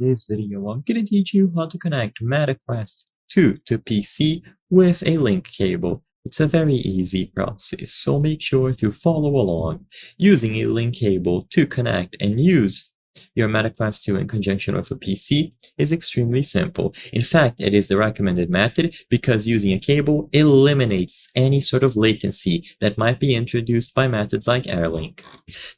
this video, I'm gonna teach you how to connect MetaQuest 2 to PC with a link cable. It's a very easy process, so make sure to follow along. Using a link cable to connect and use your MetaQuest 2 in conjunction with a PC is extremely simple. In fact, it is the recommended method because using a cable eliminates any sort of latency that might be introduced by methods like AirLink.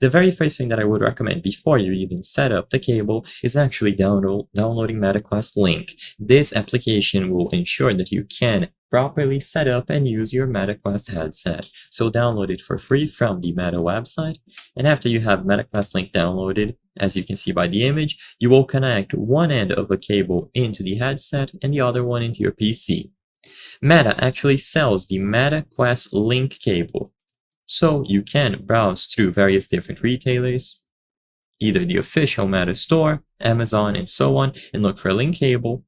The very first thing that I would recommend before you even set up the cable is actually downloading MetaQuest Link. This application will ensure that you can properly set up and use your MetaQuest headset. So download it for free from the Meta website, and after you have MetaQuest Link downloaded, as you can see by the image, you will connect one end of a cable into the headset and the other one into your PC. Meta actually sells the MetaQuest Link cable, so you can browse through various different retailers, either the official Meta store, Amazon, and so on, and look for a link cable.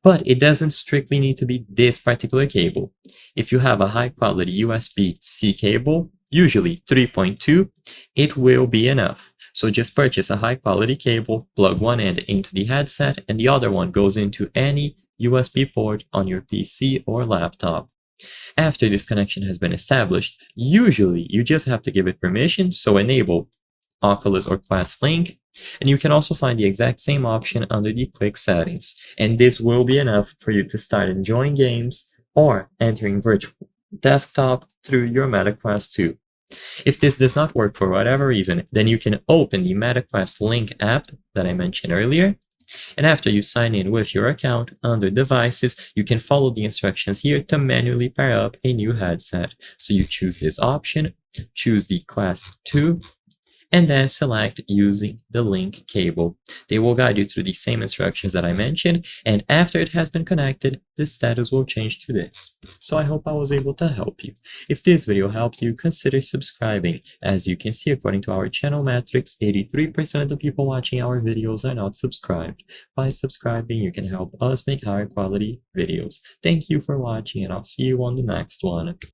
But it doesn't strictly need to be this particular cable. If you have a high quality USB-C cable, usually 3.2, it will be enough. So just purchase a high quality cable, plug one end into the headset, and the other one goes into any USB port on your PC or laptop. After this connection has been established, usually you just have to give it permission, so enable Oculus or Quest Link, and you can also find the exact same option under the quick settings, and this will be enough for you to start enjoying games or entering virtual desktop through your MetaQuest 2. If this does not work for whatever reason, then you can open the MetaQuest Link app that I mentioned earlier, and after you sign in with your account under devices, you can follow the instructions here to manually pair up a new headset. So you choose this option, choose the Quest 2, and then select using the link cable. They will guide you through the same instructions that I mentioned, and after it has been connected, the status will change to this. So I hope I was able to help you. If this video helped you, consider subscribing. As you can see, according to our channel metrics, 83% of the people watching our videos are not subscribed. By subscribing, you can help us make higher quality videos. Thank you for watching, and I'll see you on the next one.